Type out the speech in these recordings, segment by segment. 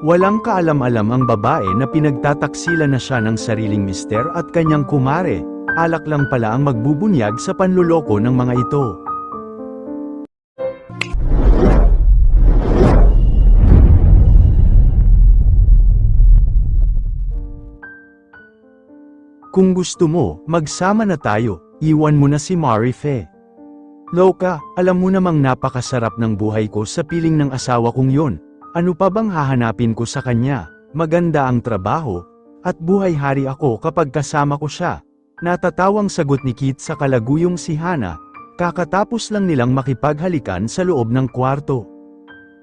Walang kaalam-alam ang babae na pinagtataksila na siya ng sariling mister at kanyang kumare, alak lang pala ang magbubunyag sa panloloko ng mga ito. Kung gusto mo, magsama na tayo, iwan mo na si Marife. Loka, alam mo namang napakasarap ng buhay ko sa piling ng asawa kong yon. Ano pa bang hahanapin ko sa kanya? Maganda ang trabaho, at buhay-hari ako kapag kasama ko siya. Natatawang sagot ni Kit sa kalaguyong si Hana, kakatapos lang nilang makipaghalikan sa loob ng kwarto.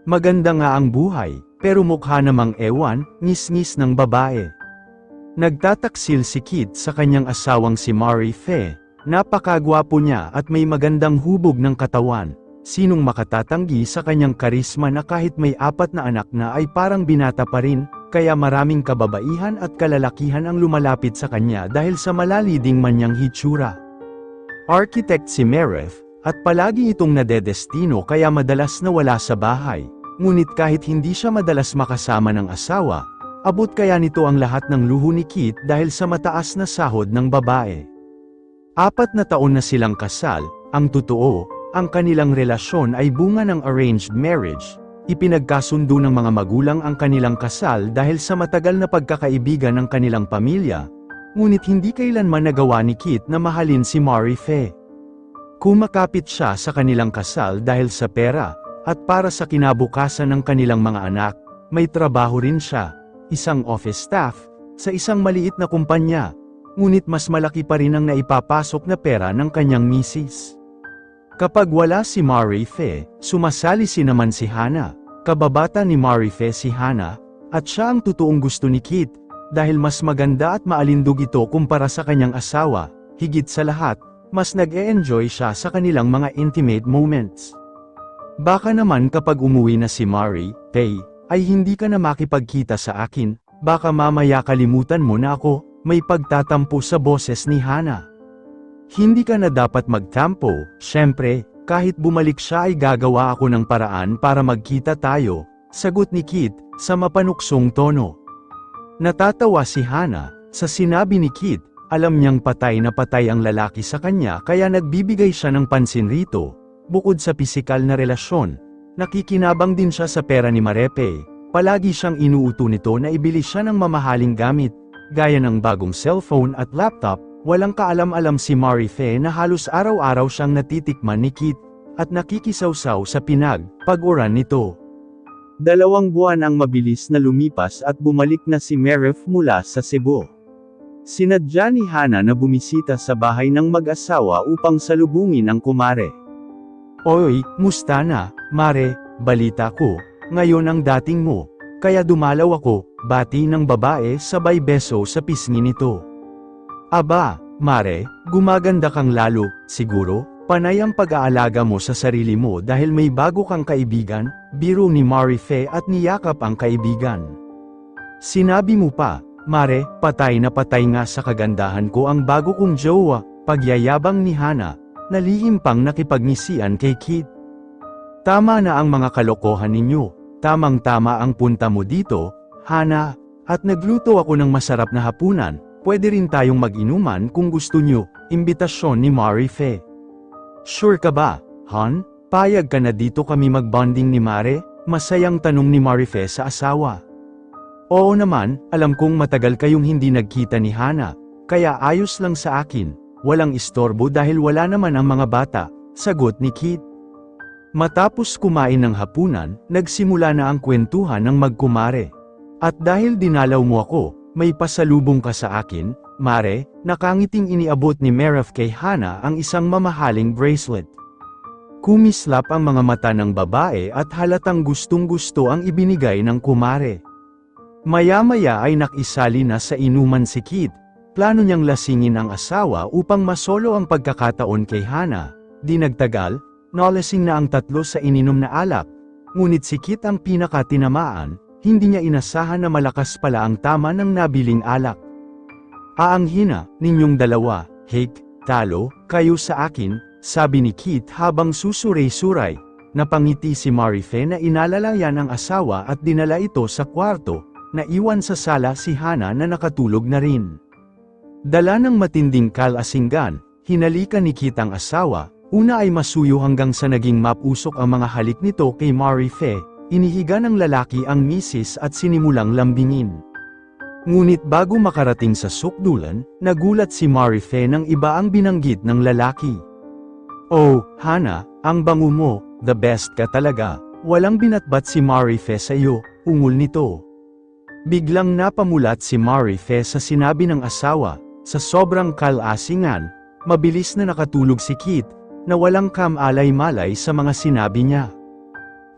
Maganda nga ang buhay, pero mukha namang ewan, ngis-ngis ng babae. Nagtataksil si Kit sa kanyang asawang si Marife, napakagwapo niya at may magandang hubog ng katawan. Sinong makatatanggi sa kanyang karisma na kahit may 4 na anak na ay parang binata pa rin, kaya maraming kababaihan at kalalakihan ang lumalapit sa kanya dahil sa malaliding manyang hitsura. Architect si Meref, at palagi itong nadedestino kaya madalas nawala sa bahay, ngunit kahit hindi siya madalas makasama ng asawa, abot kaya nito ang lahat ng luho ni Kit dahil sa mataas na sahod ng babae. 4 na taon na silang kasal, ang totoo, ang kanilang relasyon ay bunga ng arranged marriage. Ipinagkasundo ng mga magulang ang kanilang kasal dahil sa matagal na pagkakaibigan ng kanilang pamilya, ngunit hindi kailanman nagawa ni Kit na mahalin si Marife. Kumakapit siya sa kanilang kasal dahil sa pera, at para sa kinabukasan ng kanilang mga anak, may trabaho rin siya, isang office staff, sa isang maliit na kumpanya, ngunit mas malaki pa rin ang naipapasok na pera ng kanyang misis. Kapag wala si Marife, sumasali naman si Hana, kababata ni Marife si Hana, at siya ang totoong gusto ni Kit, dahil mas maganda at maalindog ito kumpara sa kanyang asawa, higit sa lahat, mas nag-e-enjoy siya sa kanilang mga intimate moments. Baka naman kapag umuwi na si Marife, ay hindi ka na makipagkita sa akin, baka mamaya kalimutan mo na ako, may pagtatampo sa boses ni Hana. Hindi ka na dapat magtampo, syempre, kahit bumalik siya ay gagawa ako ng paraan para magkita tayo, sagot ni Kit, sa mapanuksong tono. Natatawa si Hana, sa sinabi ni Kit, alam niyang patay na patay ang lalaki sa kanya kaya nagbibigay siya ng pansin rito, bukod sa pisikal na relasyon, nakikinabang din siya sa pera ni Marife, palagi siyang inuuto nito na ibili siya ng mamahaling gamit, gaya ng bagong cellphone at laptop. Walang kaalam-alam si Marife na halos araw-araw siyang natitikman ni Kit, at nakikisawsaw sa pag-uran nito. 2 buwan ang mabilis na lumipas at bumalik na si Meref mula sa Cebu. Sinadya ni Hana na bumisita sa bahay ng mag-asawa upang salubungin ang kumare. Oy, musta na, Mare, balita ko, ngayon ang dating mo, kaya dumalaw ako, bati ng babae sabay beso sa pisngi nito. Aba, Mare, gumaganda kang lalo, siguro, panay ang pag-aalaga mo sa sarili mo dahil may bago kang kaibigan, biro ni Marife at niyakap ang kaibigan. Sinabi mo pa, Mare, patay na patay nga sa kagandahan ko ang bago kong jowa, pagyayabang ni Hana, na lihim pang nakipagngisian kay Kit. Tama na ang mga kalokohan ninyo, tamang-tama ang punta mo dito, Hana, at nagluto ako ng masarap na hapunan. Pwede rin tayong mag-inuman kung gusto nyo, imbitasyon ni Marife. Sure ka ba, hon? Payag ka na dito kami mag-bonding ni Mare? Masayang tanong ni Marife sa asawa. Oo naman, alam kong matagal kayong hindi nagkita ni Hana, kaya ayos lang sa akin, walang istorbo dahil wala naman ang mga bata, sagot ni Kit. Matapos kumain ng hapunan, nagsimula na ang kwentuhan ng magkumare. At dahil dinalaw mo ako, may pasalubong ka sa akin, Mare, nakangiting iniabot ni Meref kay Hana ang isang mamahaling bracelet. Kumislap ang mga mata ng babae at halatang gustong-gusto ang ibinigay ng kumare. Maya-maya ay nakisali na sa inuman si Kit, plano niyang lasingin ang asawa upang masolo ang pagkakataon kay Hana. Di nagtagal, nalasing na ang 3 sa ininom na alak, ngunit si Kit ang pinakatinamaan. Hindi niya inasahan na malakas pala ang tama ng nabiling alak. Aanghina, ninyong dalawa, talo, kayo sa akin, sabi ni Kit habang susuray-suray, Napangiti si Marife na inalalayan ang asawa at dinala ito sa kwarto, naiwan sa sala si Hana na nakatulog na rin. Dala ng matinding kalasinggan, hinalikan ni Kit ang asawa, una ay masuyo hanggang sa naging mapusok ang mga halik nito kay Marife, inihiga ng lalaki ang misis at sinimulang lambingin. Ngunit bago makarating sa sukdulan, nagulat si Marife nang iba ang binanggit ng lalaki. "Oh, Hana, ang bango mo, the best ka talaga, walang binatbat si Marife sa iyo," ungol nito. Biglang napamulat si Marife sa sinabi ng asawa, sa sobrang kalasingan, mabilis na nakatulog si Kit, na walang kamalay-malay sa mga sinabi niya.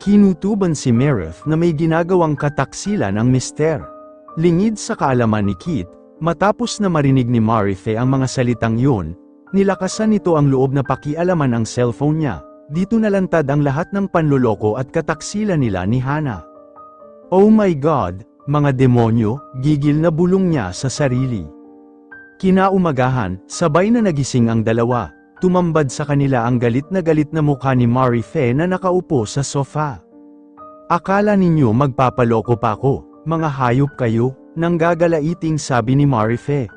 Kinutuban si Marife na may ginagawang kataksilan ang mister. Lingid sa kaalaman ni Kit, matapos na marinig ni Marife ang mga salitang yun, nilakasan nito ang loob na pakialaman ang cellphone niya. Dito nalantad ang lahat ng panloloko at kataksilan nila ni Hana. Oh my God, mga demonyo, gigil na bulong niya sa sarili. Kinaumagahan, sabay na nagising ang dalawa. Tumambad sa kanila ang galit na mukha ni Marife na nakaupo sa sofa. "Akala ninyo magpapaloko pa ako, mga hayop kayo," nanggagalaiting sabi ni Marife.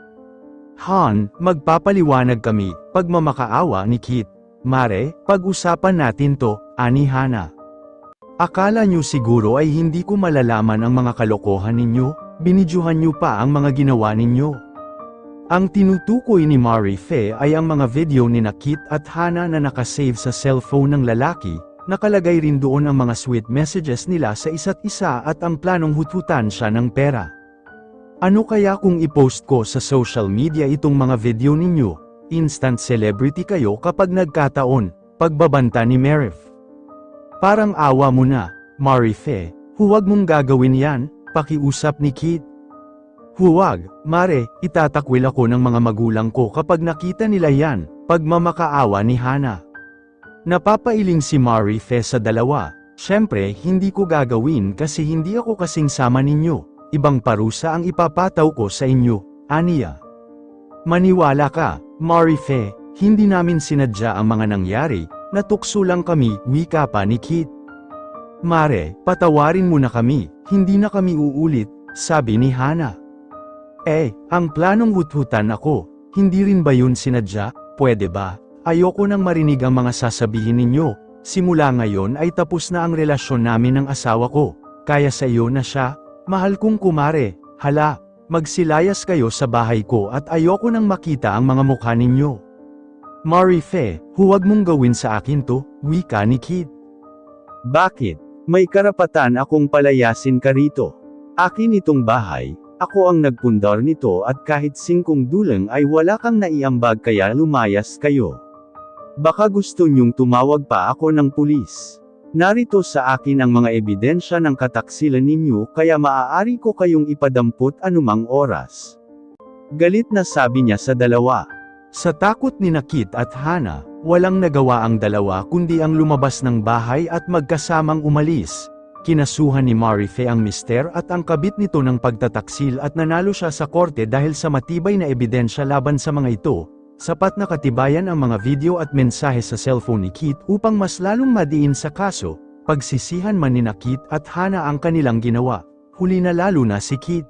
"Han, magpapaliwanag kami," pagmamakaawa ni Kit. "Mare, pag-usapan natin to," ani Hana. "Akala nyo siguro ay hindi ko malalaman ang mga kalokohan ninyo, binidyuhan nyo pa ang mga ginawa ninyo." Ang tinutukoy ni Marife ay ang mga video ni Kit at Hana na nakasave sa cellphone ng lalaki, nakalagay rin doon ang mga sweet messages nila sa isa't isa at ang planong hututan siya ng pera. "Ano kaya kung i-post ko sa social media itong mga video ninyo? Instant celebrity kayo kapag nagkataon," pagbabanta ni Marife. "Parang awa mo na, Marife, huwag mong gagawin yan," pakiusap ni Kit. "Huwag, Mare, itatakwil ako ng mga magulang ko kapag nakita nila yan," pagmamakaawa ni Hana. Napapailing si Marife sa dalawa. "Syempre hindi ko gagawin kasi hindi ako kasing sama ninyo, ibang parusa ang ipapataw ko sa inyo," aniya. "Maniwala ka, Marife, hindi namin sinadya ang mga nangyari, natukso lang kami," wika pa ni Kit. "Mare, patawarin mo na kami, hindi na kami uulit," sabi ni Hana. Ang planong huthutan ako, hindi rin ba yun sinadya? Pwede ba? Ayoko nang marinig ang mga sasabihin ninyo, simula ngayon ay tapos na ang relasyon namin ng asawa ko, kaya sa iyo na siya, mahal kong kumare, hala, magsilayas kayo sa bahay ko at ayoko nang makita ang mga mukha ninyo. "Marife, huwag mong gawin sa akin to," wika ni Kit. "Bakit? May karapatan akong palayasin ka rito. Akin itong bahay. Ako ang nagpundar nito at kahit 5 dulang ay wala kang naiambag kaya lumayas kayo. Baka gusto nyong tumawag pa ako ng pulis. Narito sa akin ang mga ebidensya ng kataksilan ninyo kaya maaari ko kayong ipadampot anumang oras." Galit na sabi niya sa dalawa. Sa takot ni Kit at Hana, walang nagawa ang dalawa kundi ang lumabas ng bahay at magkasamang umalis. Kinasuhan ni Marife ang mister at ang kabit nito ng pagtataksil at nanalo siya sa korte dahil sa matibay na ebidensya laban sa mga ito. Sapat na katibayan ang mga video at mensahe sa cellphone ni Kit upang mas lalong madiin sa kaso, pagsisihan man ni Kit at Hana ang kanilang ginawa. Huli na lalo na si Kit.